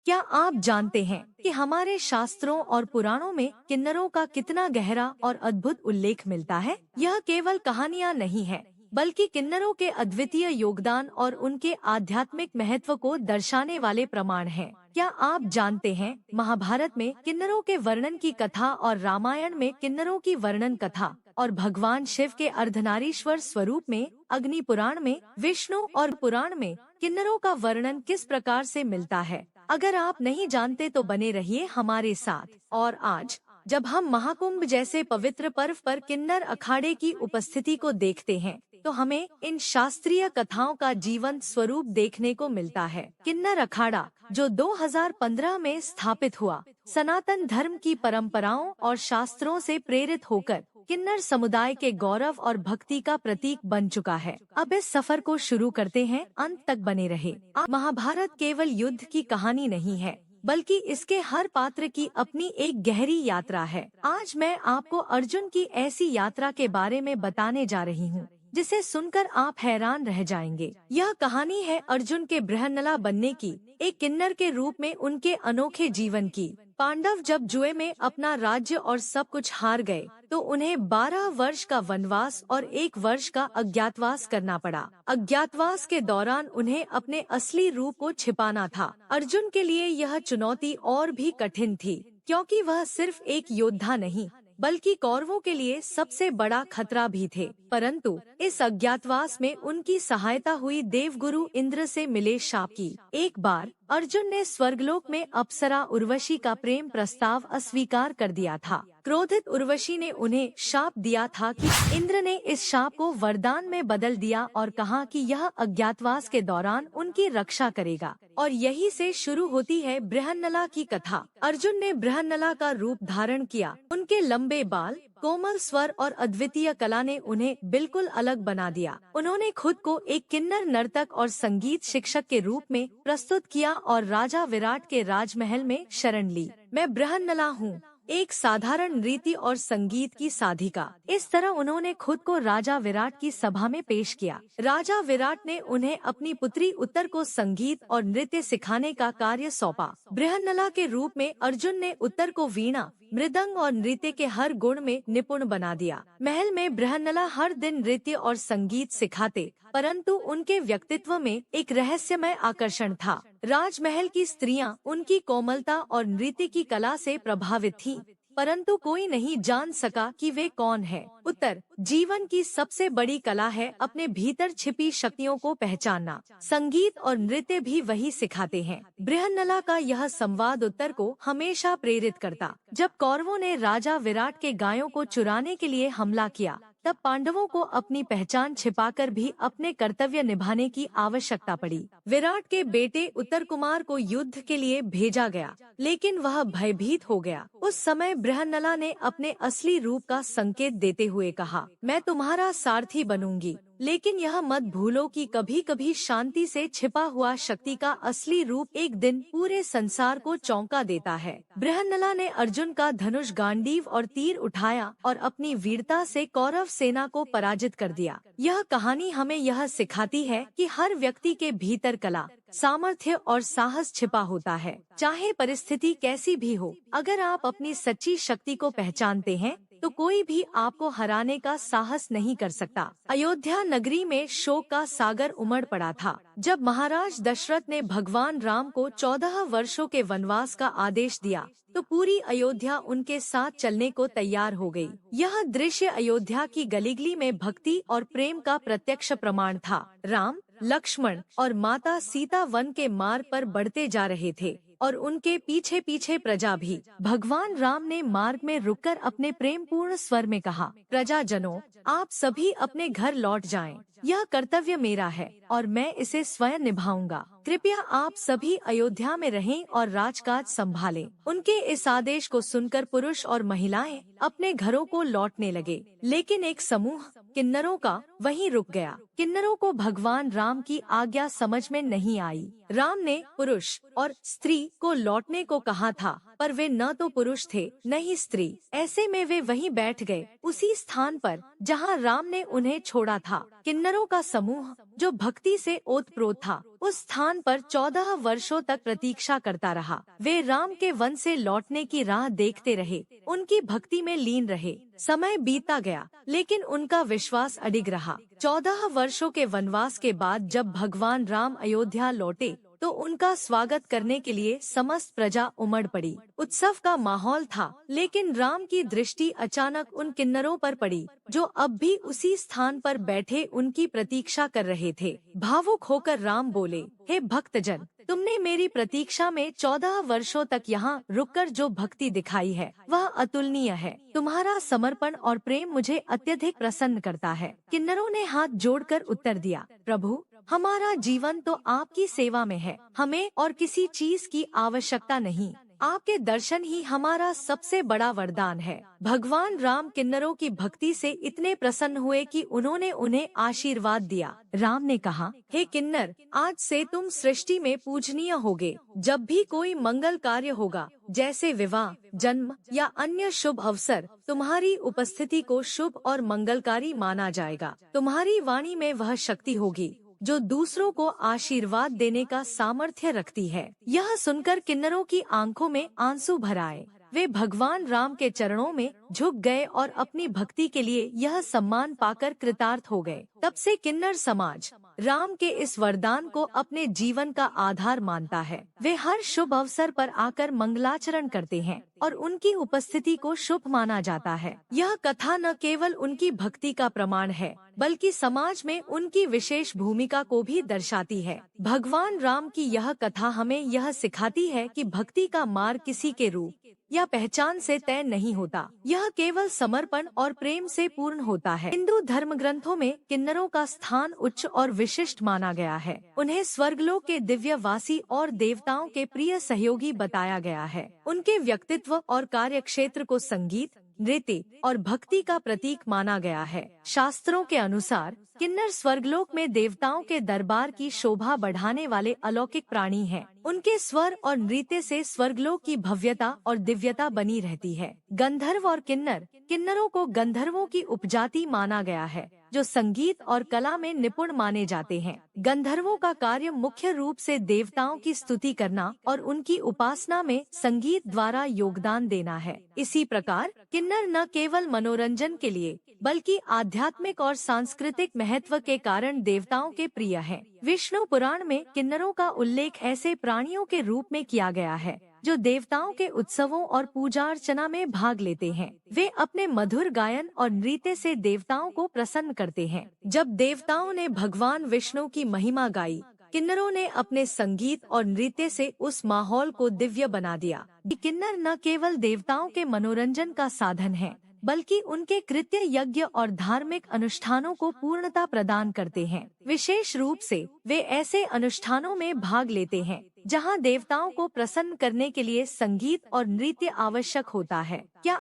क्या आप जानते हैं कि हमारे शास्त्रों और पुराणों में किन्नरों का कितना गहरा और अद्भुत उल्लेख मिलता है? यह केवल कहानियाँ नहीं है, बल्कि किन्नरों के अद्वितीय योगदान और उनके आध्यात्मिक महत्व को दर्शाने वाले प्रमाण हैं। क्या आप जानते हैं, महाभारत में किन्नरों के वर्णन की कथा और रामायण में किन्नरों की वर्णन कथा और भगवान शिव के अर्धनारीश्वर स्वरूप में अग्नि पुराण में विष्णु और पुराण में किन्नरों का वर्णन किस प्रकार से मिलता है? अगर आप नहीं जानते तो बने रहिए हमारे साथ। और आज जब हम महाकुंभ जैसे पवित्र पर्व पर किन्नर अखाड़े की उपस्थिति को देखते हैं, तो हमें इन शास्त्रीय कथाओं का जीवंत स्वरूप देखने को मिलता है। किन्नर अखाड़ा, जो 2015 में स्थापित हुआ, सनातन धर्म की परंपराओं और शास्त्रों से प्रेरित होकर किन्नर समुदाय के गौरव और भक्ति का प्रतीक बन चुका है। अब इस सफर को शुरू करते हैं, अंत तक बने रहे। महाभारत केवल युद्ध की कहानी नहीं है, बल्कि इसके हर पात्र की अपनी एक गहरी यात्रा है। आज मैं आपको अर्जुन की ऐसी यात्रा के बारे में बताने जा रही हूँ, जिसे सुनकर आप हैरान रह जाएंगे। यह कहानी है अर्जुन के बृहन्नला बनने की, एक किन्नर के रूप में उनके अनोखे जीवन की। पांडव जब जुए में अपना राज्य और सब कुछ हार गए, तो उन्हें 12 वर्ष का वनवास और 1 वर्ष का अज्ञातवास करना पड़ा। अज्ञातवास के दौरान उन्हें अपने असली रूप को छिपाना था। अर्जुन के लिए यह चुनौती और भी कठिन थी, क्योंकि वह सिर्फ एक योद्धा नहीं, बल्कि कौरवों के लिए सबसे बड़ा खतरा भी थे। परंतु इस अज्ञातवास में उनकी सहायता हुई देवगुरु इंद्र से मिले शाप की। एक बार अर्जुन ने स्वर्गलोक में अप्सरा उर्वशी का प्रेम प्रस्ताव अस्वीकार कर दिया था। क्रोधित उर्वशी ने उन्हें शाप दिया था कि इंद्र ने इस शाप को वरदान में बदल दिया और कहा कि यह अज्ञातवास के दौरान उनकी रक्षा करेगा। और यही से शुरू होती है बृहन्नला की कथा। अर्जुन ने बृहन्नला का रूप धारण किया। उनके लंबे बाल, कोमल स्वर और अद्वितीय कला ने उन्हें बिल्कुल अलग बना दिया। उन्होंने खुद को एक किन्नर नर्तक और संगीत शिक्षक के रूप में प्रस्तुत किया और राजा विराट के राजमहल में शरण ली। मैं बृहन्नला हूँ, एक साधारण नृत्य और संगीत की साधिका। इस तरह उन्होंने खुद को राजा विराट की सभा में पेश किया। राजा विराट ने उन्हें अपनी पुत्री उत्तर को संगीत और नृत्य सिखाने का कार्य सौंपा। बृहन्नला के रूप में अर्जुन ने उत्तर को वीणा, मृदंग और नृत्य के हर गुण में निपुण बना दिया। महल में बृहन्नला हर दिन नृत्य और संगीत सिखाते, परंतु उनके व्यक्तित्व में एक रहस्यमय आकर्षण था। राजमहल की स्त्रियां उनकी कोमलता और नृत्य की कला से प्रभावित थीं, परंतु कोई नहीं जान सका कि वे कौन है। उत्तर, जीवन की सबसे बड़ी कला है अपने भीतर छिपी शक्तियों को पहचानना। संगीत और नृत्य भी वही सिखाते हैं। बृहन्नला का यह संवाद उत्तर को हमेशा प्रेरित करता। जब कौरवों ने राजा विराट के गायों को चुराने के लिए हमला किया, तब पांडवों को अपनी पहचान छिपाकर भी अपने कर्तव्य निभाने की आवश्यकता पड़ी। विराट के बेटे उत्तर कुमार को युद्ध के लिए भेजा गया, लेकिन वह भयभीत हो गया। उस समय बृहन्नला ने अपने असली रूप का संकेत देते हुए कहा, मैं तुम्हारा सारथी बनूंगी, लेकिन यह मत भूलो कि कभी कभी शांति से छिपा हुआ शक्ति का असली रूप एक दिन पूरे संसार को चौंका देता है। बृहन्नला ने अर्जुन का धनुष, गांडीव और तीर उठाया और अपनी वीरता से कौरव सेना को पराजित कर दिया। यह कहानी हमें यह सिखाती है कि हर व्यक्ति के भीतर कला, सामर्थ्य और साहस छिपा होता है, चाहे परिस्थिति कैसी भी हो। अगर आप अपनी सच्ची शक्ति को पहचानते हैं, तो कोई भी आपको हराने का साहस नहीं कर सकता। अयोध्या नगरी में शोक का सागर उमड़ पड़ा था। जब महाराज दशरथ ने भगवान राम को 14 वर्षों के वनवास का आदेश दिया, तो पूरी अयोध्या उनके साथ चलने को तैयार हो गई। यह दृश्य अयोध्या की गली-गली में भक्ति और प्रेम का प्रत्यक्ष प्रमाण था। राम, लक्ष्मण और माता सीता वन के मार्ग पर बढ़ते जा रहे थे और उनके पीछे पीछे प्रजा भी। भगवान राम ने मार्ग में रुककर अपने प्रेम पूर्ण स्वर में कहा, प्रजाजनों, आप सभी अपने घर लौट जाएं। यह कर्तव्य मेरा है और मैं इसे स्वयं निभाऊंगा। कृपया आप सभी अयोध्या में रहें और राजकाज संभालें। उनके इस आदेश को सुनकर पुरुष और महिलाएं अपने घरों को लौटने लगे, लेकिन एक समूह किन्नरों का वहीं रुक गया। किन्नरों को भगवान राम की आज्ञा समझ में नहीं आई। राम ने पुरुष और स्त्री को लौटने को कहा था, पर वे न तो पुरुष थे न ही स्त्री। ऐसे में वे वहीं बैठ गए, उसी स्थान पर जहाँ राम ने उन्हें छोड़ा था। किन्नरों का समूह जो भक्ति से ओतप्रोत था, उस स्थान पर 14 वर्षों तक प्रतीक्षा करता रहा। वे राम के वन से लौटने की राह देखते रहे, उनकी भक्ति में लीन रहे। समय बीतता गया, लेकिन उनका विश्वास अडिग रहा। 14 वर्षों के वनवास के बाद जब भगवान राम अयोध्या लौटे, तो उनका स्वागत करने के लिए समस्त प्रजा उमड़ पड़ी। उत्सव का माहौल था, लेकिन राम की दृष्टि अचानक उन किन्नरों पर पड़ी, जो अब भी उसी स्थान पर बैठे उनकी प्रतीक्षा कर रहे थे। भावुक होकर राम बोले, हे भक्तजन, तुमने मेरी प्रतीक्षा में 14 वर्षों तक यहाँ रुककर जो भक्ति दिखाई है, वह अतुलनीय है। तुम्हारा समर्पण और प्रेम मुझे अत्यधिक प्रसन्न करता है। किन्नरों ने हाथ जोड़कर उत्तर दिया, प्रभु, हमारा जीवन तो आपकी सेवा में है, हमें और किसी चीज की आवश्यकता नहीं। आपके दर्शन ही हमारा सबसे बड़ा वरदान है। भगवान राम किन्नरों की भक्ति से इतने प्रसन्न हुए कि उन्होंने उन्हें आशीर्वाद दिया। राम ने कहा, हे किन्नर, आज से तुम सृष्टि में पूजनीय होगे। जब भी कोई मंगल कार्य होगा, जैसे विवाह, जन्म या अन्य शुभ अवसर, तुम्हारी उपस्थिति को शुभ और मंगलकारी माना जाएगा। तुम्हारी वाणी में वह शक्ति होगी जो दूसरों को आशीर्वाद देने का सामर्थ्य रखती है। यह सुनकर किन्नरों की आंखों में आंसू भर आए। वे भगवान राम के चरणों में झुक गए और अपनी भक्ति के लिए यह सम्मान पाकर कृतार्थ हो गए। तब से किन्नर समाज राम के इस वरदान को अपने जीवन का आधार मानता है। वे हर शुभ अवसर पर आकर मंगलाचरण करते हैं और उनकी उपस्थिति को शुभ माना जाता है। यह कथा न केवल उनकी भक्ति का प्रमाण है, बल्कि समाज में उनकी विशेष भूमिका को भी दर्शाती है। भगवान राम की यह कथा हमें यह सिखाती है कि भक्ति का मार्ग किसी के रूप या पहचान से तय नहीं होता, यह केवल समर्पण और प्रेम से पूर्ण होता है। हिंदू धर्म ग्रंथों में किन्नरों का स्थान उच्च और विशिष्ट माना गया है। उन्हें स्वर्गलोक के दिव्य वासी और देवताओं के प्रिय सहयोगी बताया गया है। उनके व्यक्तित्व और कार्यक्षेत्र को संगीत, नृत्य और भक्ति का प्रतीक माना गया है। शास्त्रों के अनुसार किन्नर स्वर्गलोक में देवताओं के दरबार की शोभा बढ़ाने वाले अलौकिक प्राणी हैं। उनके स्वर और नृत्य से स्वर्गलोक की भव्यता और दिव्यता बनी रहती है। गंधर्व और किन्नरों को गंधर्वों की उपजाति माना गया है, जो संगीत और कला में निपुण माने जाते हैं। गंधर्वों का कार्य मुख्य रूप से देवताओं की स्तुति करना और उनकी उपासना में संगीत द्वारा योगदान देना है। इसी प्रकार किन्नर न केवल मनोरंजन के लिए, बल्कि आध्यात्मिक और सांस्कृतिक महत्व के कारण देवताओं के प्रिय हैं। विष्णु पुराण में किन्नरों का उल्लेख ऐसे प्राणियों के रूप में किया गया है जो देवताओं के उत्सवों और पूजा अर्चना में भाग लेते हैं। वे अपने मधुर गायन और नृत्य से देवताओं को प्रसन्न करते हैं। जब देवताओं ने भगवान विष्णु की महिमा गाई, किन्नरों ने अपने संगीत और नृत्य से उस माहौल को दिव्य बना दिया। किन्नर न केवल देवताओं के मनोरंजन का साधन है, बल्कि उनके कृत्य, यज्ञ और धार्मिक अनुष्ठानों को पूर्णता प्रदान करते हैं। विशेष रूप से वे ऐसे अनुष्ठानों में भाग लेते हैं जहां देवताओं को प्रसन्न करने के लिए संगीत और नृत्य आवश्यक होता है। क्या